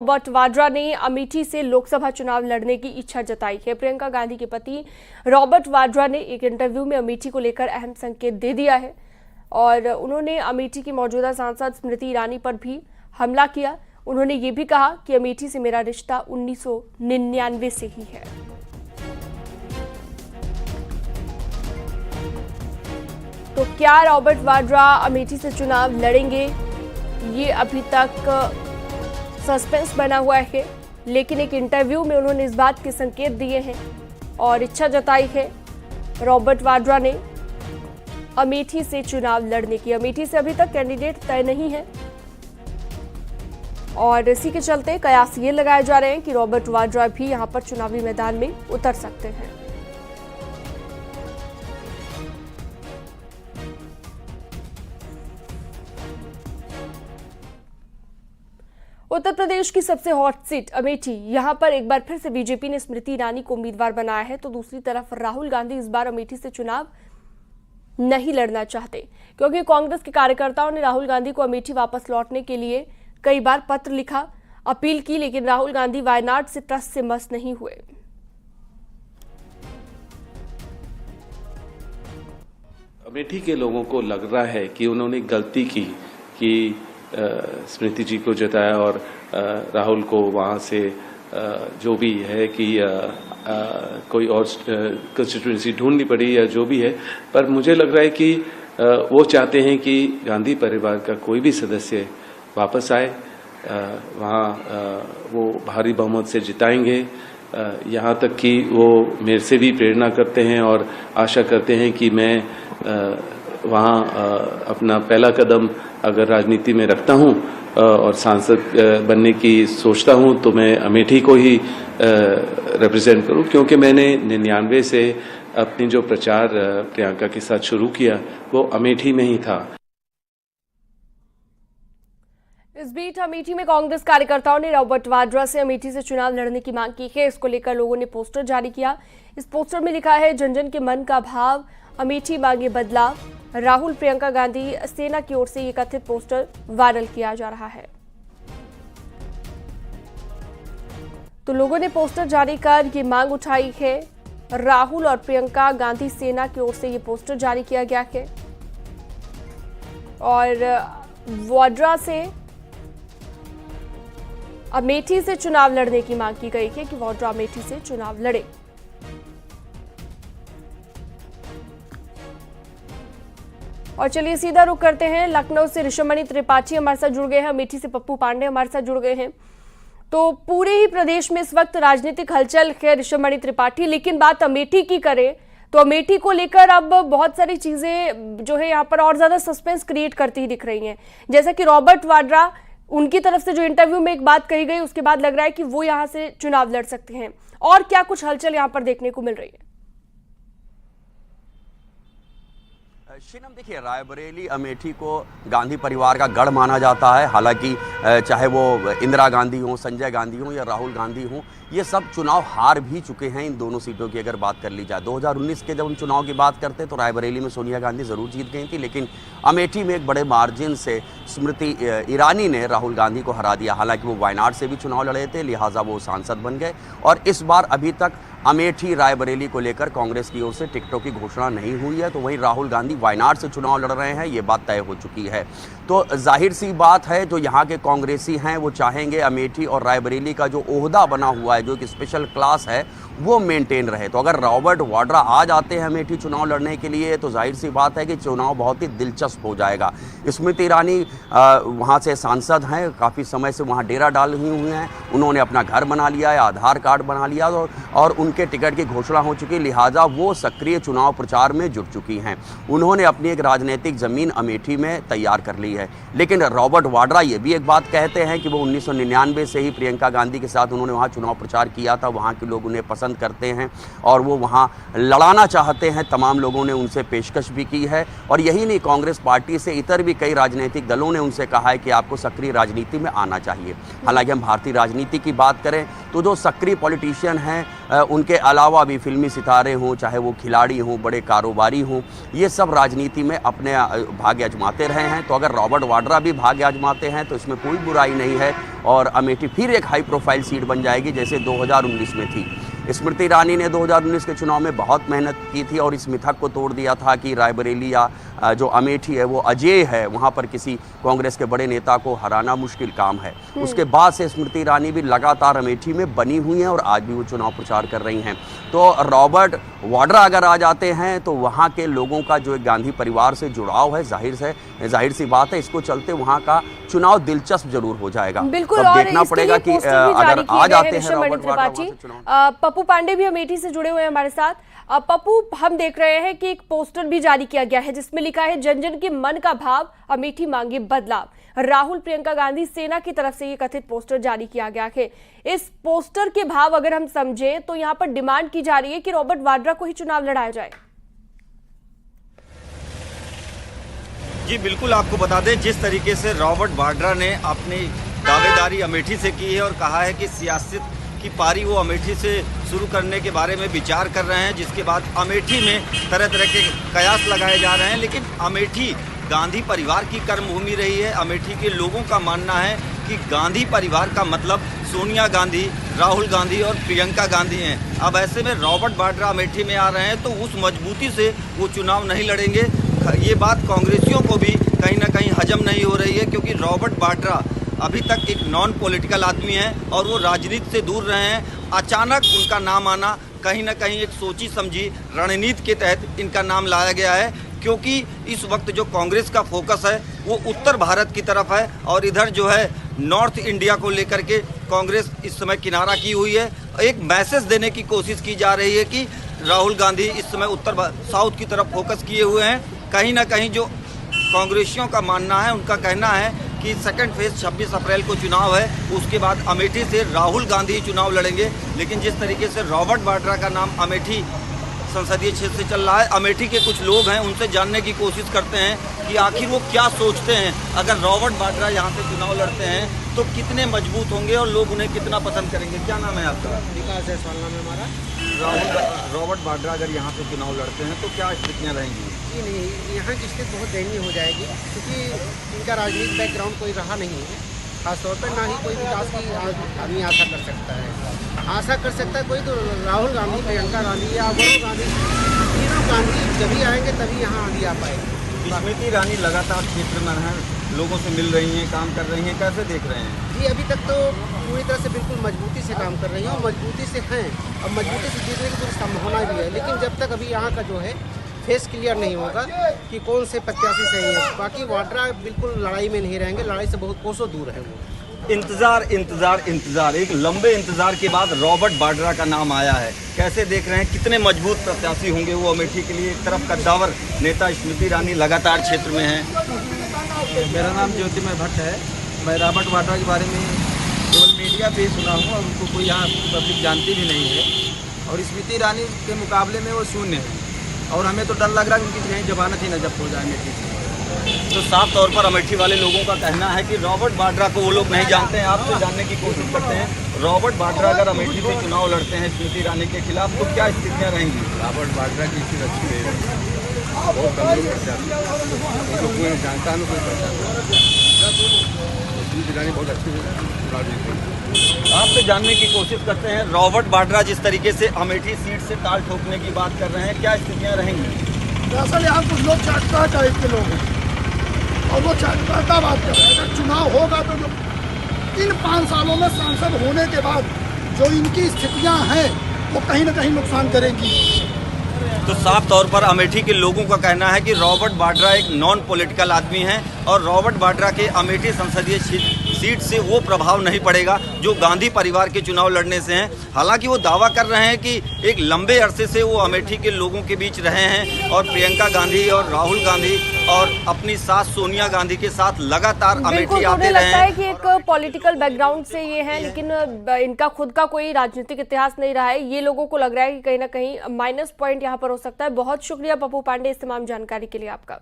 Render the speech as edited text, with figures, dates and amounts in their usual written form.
Robert Vadra ने अमेठी से लोकसभा चुनाव लड़ने की इच्छा जताई है। प्रियंका गांधी के पति रॉबर्ट वाड्रा ने एक इंटरव्यू में अमेठी को लेकर अहम संकेत दे दिया है और उन्होंने अमेठी की मौजूदा सांसद स्मृति ईरानी पर भी हमला किया। उन्होंने ये भी कहा कि अमेठी से मेरा रिश्ता 1999 से ही है। तो क्या रॉबर्ट वाड्रा अमेठी से चुनाव लड़ेंगे, ये अभी तक सस्पेंस बना हुआ है, लेकिन एक इंटरव्यू में उन्होंने इस बात के संकेत दिए हैं और इच्छा जताई है रॉबर्ट वाड्रा ने अमेठी से चुनाव लड़ने की। अमेठी से अभी तक कैंडिडेट तय नहीं है और इसी के चलते कयास ये लगाए जा रहे हैं कि रॉबर्ट वाड्रा भी यहां पर चुनावी मैदान में उतर सकते हैं। उत्तर प्रदेश की सबसे हॉट सीट अमेठी, यहां पर एक बार फिर से बीजेपी ने स्मृति ईरानी को उम्मीदवार बनाया है, तो दूसरी तरफ राहुल गांधी इस बार अमेठी से चुनाव नहीं लड़ना चाहते, क्योंकि कांग्रेस के कार्यकर्ताओं ने राहुल गांधी को अमेठी वापस लौटने के लिए कई बार पत्र लिखा, अपील की, लेकिन राहुल गांधी वायनाड से टस से मस नहीं हुए। अमेठी के लोगों को लग रहा है कि उन्होंने गलती की कि स्मृति जी को जिताया और राहुल को वहां से जो भी है कि कोई और कंस्टिट्यूएंसी ढूंढनी पड़ी या जो भी है, पर मुझे लग रहा है कि वो चाहते हैं कि गांधी परिवार का कोई भी सदस्य वापस आए, वहाँ वो भारी बहुमत से जिताएंगे। यहाँ तक कि वो मेरे से भी प्रेरणा करते हैं और आशा करते हैं कि मैं वहाँ अपना पहला कदम अगर राजनीति में रखता हूँ और सांसद बनने की सोचता हूँ तो मैं अमेठी को ही रिप्रेजेंट करूँ, क्योंकि मैंने 99 से अपनी जो प्रचार प्रियंका के साथ शुरू किया वो अमेठी में ही था। इस बीच अमेठी में कांग्रेस कार्यकर्ताओं ने रॉबर्ट वाड्रा से अमेठी से चुनाव लड़ने की मांग की है। इसको लेकर लोगों ने पोस्टर जारी किया। इस पोस्टर में लिखा है, जन जन के मन का भाव, अमेठी मांगे बदलाव। राहुल प्रियंका गांधी सेना की ओर से ये कथित पोस्टर वायरल किया जा रहा है। तो लोगों ने पोस्टर जारी कर ये मांग उठाई है। राहुल और प्रियंका गांधी सेना की ओर से ये पोस्टर जारी किया गया है और वाड्रा से अमेठी से चुनाव लड़ने की मांग की गई है कि वाड्रा अमेठी से चुनाव लड़े। और चलिए सीधा रुख करते हैं लखनऊ से। ऋषभमणि त्रिपाठी हमारे साथ जुड़ गए हैं, अमेठी से पप्पू पांडे हमारे साथ जुड़ गए हैं। तो पूरे ही प्रदेश में इस वक्त राजनीतिक हलचल है ऋषभमणि त्रिपाठी, लेकिन बात अमेठी की करें तो अमेठी को लेकर अब बहुत सारी चीजें जो है यहाँ पर और ज्यादा सस्पेंस क्रिएट करती ही दिख रही हैं। जैसा कि रॉबर्ट वाड्रा, उनकी तरफ से जो इंटरव्यू में एक बात कही गई उसके बाद लग रहा है कि वो यहाँ से चुनाव लड़ सकते हैं। और क्या कुछ हलचल यहाँ पर देखने को मिल रही है? शीनम, देखिए, रायबरेली अमेठी को गांधी परिवार का गढ़ माना जाता है। हालांकि चाहे वो इंदिरा गांधी हो, संजय गांधी हो या राहुल गांधी हो, ये सब चुनाव हार भी चुके हैं इन दोनों सीटों की अगर बात कर ली जाए। 2019 के जब हम चुनाव की बात करते हैं तो रायबरेली में सोनिया गांधी ज़रूर जीत गई थी, लेकिन अमेठी में एक बड़े मार्जिन से स्मृति ईरानी ने राहुल गांधी को हरा दिया। हालांकि वो वायनाड से भी चुनाव लड़े थे, लिहाजा वो सांसद बन गए। और इस बार अभी तक अमेठी रायबरेली को लेकर कांग्रेस की ओर से टिकटों की घोषणा नहीं हुई है, तो वहीं राहुल गांधी वायनाड से चुनाव लड़ रहे हैं, ये बात तय हो चुकी है। तो जाहिर सी बात है, जो यहाँ के कांग्रेसी हैं वो चाहेंगे अमेठी और रायबरेली का जो ओहदा बना हुआ है, जो एक स्पेशल क्लास है, वो मेंटेन रहे। तो अगर रॉबर्ट वाड्रा आ जाते हैं अमेठी चुनाव लड़ने के लिए तो जाहिर सी बात है कि चुनाव बहुत ही दिलचस्प हो जाएगा। स्मृति ईरानी वहाँ से सांसद हैं, काफ़ी समय से वहाँ डेरा डाले हुए हैं, उन्होंने अपना घर बना लिया है, आधार कार्ड बना लिया और उनके टिकट की घोषणा हो चुकी, लिहाजा वो सक्रिय चुनाव प्रचार में जुट चुकी हैं। उन्होंने अपनी एक राजनीतिक ज़मीन अमेठी में तैयार कर ली है। लेकिन रॉबर्ट वाड्रा ये भी एक बात कहते हैं कि वो 1999 से ही प्रियंका गांधी के साथ उन्होंने वहाँ चुनाव प्रचार किया था, वहाँ के लोग उन्हें पसंद करते हैं और वो वहाँ लड़ाना चाहते हैं। तमाम लोगों ने उनसे पेशकश भी की है और यही नहीं, कांग्रेस पार्टी से इतर भी कई राजनीतिक दलों ने उनसे कहा है कि आपको सक्रिय राजनीति में आना चाहिए। हालांकि हम भारतीय राजनीति की बात करें तो जो सक्रिय पॉलिटिशियन हैं उनके अलावा भी फिल्मी सितारे हों, चाहे वो खिलाड़ी हों, बड़े कारोबारी हों, ये सब राजनीति में अपने भाग्य आजमाते रहे हैं। तो अगर रॉबर्ट वाड्रा भी भाग्य आजमाते हैं तो इसमें कोई बुराई नहीं है और अमेठी फिर एक हाई प्रोफाइल सीट बन जाएगी जैसे 2019 में थी। स्मृति ईरानी ने 2019 के चुनाव में बहुत मेहनत की थी और इस मिथक को तोड़ दिया था कि रायबरेली या जो अमेठी है वो अजेय है, वहाँ पर किसी कांग्रेस के बड़े नेता को हराना मुश्किल काम है। उसके बाद से स्मृति ईरानी भी लगातार अमेठी में बनी हुई हैं और आज भी वो चुनाव प्रचार कर रही हैं। तो रॉबर्ट वाड्रा अगर आ जाते हैं तो वहाँ के लोगों का जो एक गांधी परिवार से जुड़ाव है, जाहिर सी बात है, इसको चलते वहाँ का चुनाव दिलचस्प जरूर हो जाएगा। बिल्कुल, तो देखना पड़ेगा कि अगर आ जाते हैं रॉबर्ट वाड्रा। पप्पू पांडे भी अमेठी से जुड़े हुए हैं हमारे साथ। पप्पू, हम देख रहे हैं कि एक पोस्टर भी जारी किया गया है जिसमें लिखा है जन जन के मन का भाव, अमेठी मांगे बदलाव। राहुल प्रियंका गांधी सेना की तरफ से ये कथित पोस्टर जारी किया गया है। इस पोस्टर के भाव अगर हम समझें तो यहाँ पर डिमांड की जा रही है कि रॉबर्ट वाड्रा को ही चुनाव लड़ाया जाए। जी बिल्कुल, आपको बता दें जिस तरीके से रॉबर्ट वाड्रा ने अपनी दावेदारी अमेठी से की है और कहा है कि सियासत की पारी वो अमेठी से शुरू करने के बारे में विचार कर रहे हैं, जिसके बाद अमेठी में तरह तरह के कयास लगाए जा रहे हैं। लेकिन अमेठी गांधी परिवार की कर्मभूमि रही है। अमेठी के लोगों का मानना है कि गांधी परिवार का मतलब सोनिया गांधी, राहुल गांधी और प्रियंका गांधी हैं। अब ऐसे में रॉबर्ट वाड्रा अमेठी में आ रहे हैं तो उस मजबूती से वो चुनाव नहीं लड़ेंगे। ये बात कांग्रेसियों को भी कहीं ना कहीं हजम नहीं हो रही है, क्योंकि रॉबर्ट वाड्रा अभी तक एक नॉन पॉलिटिकल आदमी है और वो राजनीति से दूर रहे हैं। अचानक उनका नाम आना कहीं ना कहीं एक सोची समझी रणनीति के तहत इनका नाम लाया गया है, क्योंकि इस वक्त जो कांग्रेस का फोकस है वो उत्तर भारत की तरफ है और इधर जो है नॉर्थ इंडिया को लेकर के कांग्रेस इस समय किनारा की हुई है। एक मैसेज देने की कोशिश की जा रही है कि राहुल गांधी इस समय साउथ की तरफ फोकस किए हुए हैं। कहीं ना कहीं जो कांग्रेसियों का मानना है, उनका कहना है कि सेकंड फेज 26 अप्रैल को चुनाव है, उसके बाद अमेठी से राहुल गांधी चुनाव लड़ेंगे। लेकिन जिस तरीके से रॉबर्ट वाड्रा का नाम अमेठी संसदीय क्षेत्र से चल रहा है, अमेठी के कुछ लोग हैं उनसे जानने की कोशिश करते हैं कि आखिर वो क्या सोचते हैं। अगर रॉबर्ट वाड्रा यहाँ पे चुनाव लड़ते हैं तो कितने मजबूत होंगे और लोग उन्हें कितना पसंद करेंगे। क्या नाम है आपका? विकास जायसवाल नाम है हमारा। रॉबर्ट वाड्रा अगर यहाँ पे चुनाव लड़ते हैं तो क्या स्थितियाँ रहेंगी? जी नहीं, यहाँ की स्थिति बहुत दयनीय हो जाएगी, क्योंकि इनका राजनीतिक बैकग्राउंड कोई रहा नहीं है। खासतौर पर ना ही कोई विकास की आदमी आशा कर सकता है। आशा कर सकता है कोई तो राहुल गांधी, प्रियंका गांधी या वरुण गांधी, तीनों गांधी जब भी आएंगे तभी यहाँ आगे आ पाएंगे। स्मृति ईरानी लगातार क्षेत्र में हैं, लोगों से मिल रही हैं, काम कर रही हैं, कैसे देख रहे हैं? जी अभी तक तो पूरी तरह से बिल्कुल मजबूती से काम कर रही हैं और मजबूती से हैं, अब मजबूती से जीतने की पूरी संभावना भी है। लेकिन जब तक अभी यहाँ का जो है फेस क्लियर नहीं होगा कि कौन से प्रत्याशी सही है। बाकी वाड्रा बिल्कुल लड़ाई में नहीं रहेंगे, लड़ाई से बहुत कोसों दूर है वो। इंतजार एक लंबे इंतजार के बाद रॉबर्ट वाड्रा का नाम आया है। कैसे देख रहे हैं, कितने मजबूत प्रत्याशी होंगे वो अमेठी के लिए? एक तरफ कद्दावर नेता स्मृति ईरानी लगातार क्षेत्र में हैं। मेरा नाम ज्योतिमय भट्ट है। मैं रॉबर्ट वाड्रा के बारे में केवल मीडिया पे सुना हूँ और उनको कोई यहाँ पब्लिक जानती भी नहीं है और स्मृति ईरानी के मुकाबले में वो शून्य है और हमें तो डर लग रहा है कि उनकी कहीं जमानत ही न जब्त हो जाए अमेठी से। तो साफ तौर पर अमेठी वाले लोगों का कहना है कि रॉबर्ट वाड्रा को वो लोग नहीं जानते हैं। आपसे जानने की कोशिश करते हैं, रॉबर्ट वाड्रा अगर अमेठी से चुनाव लड़ते हैं स्मृति ईरानी के खिलाफ तो क्या स्थितियाँ रहेंगी? रॉबर्ट वाड्रा की स्थिति अच्छी है, बहुत कम लोग उनको कोई जानता है, कोई पहचानता। स्मृति ईरानी बहुत अच्छी राजनीति। आपसे जानने की कोशिश करते हैं, रॉबर्ट वाड्रा जिस तरीके से अमेठी सीट से ताल ठोकने की बात कर रहे हैं, क्या स्थितियाँ रहेंगी? दरअसल यहाँ कुछ लोग चाटका टाइप के लोग हैं और वो चाटका बात कर रहे हैं। अगर चुनाव होगा तो जो इन 5 सालों में सांसद होने के बाद जो इनकी स्थितियां हैं वो कहीं ना कहीं नुकसान करेंगी। तो साफ तौर पर अमेठी के लोगों का कहना है कि रॉबर्ट वाड्रा एक नॉन पॉलिटिकल आदमी हैं और रॉबर्ट वाड्रा के अमेठी संसदीय सीट से वो प्रभाव नहीं पड़ेगा जो गांधी परिवार के चुनाव लड़ने से हैं। हालांकि वो दावा कर रहे हैं कि एक लंबे अरसे से वो अमेठी के लोगों के बीच रहे हैं और प्रियंका गांधी और राहुल गांधी और अपनी सास सोनिया गांधी के साथ लगातार अमेठी आते रहे हैं। लगता है कि एक पॉलिटिकल बैकग्राउंड से ये है, लेकिन इनका खुद का कोई राजनीतिक इतिहास नहीं रहा है। ये लोगों को लग रहा है कि कहीं ना कहीं माइनस पॉइंट यहाँ पर हो सकता है। बहुत शुक्रिया पप्पू पांडे इस तमाम जानकारी के लिए आपका।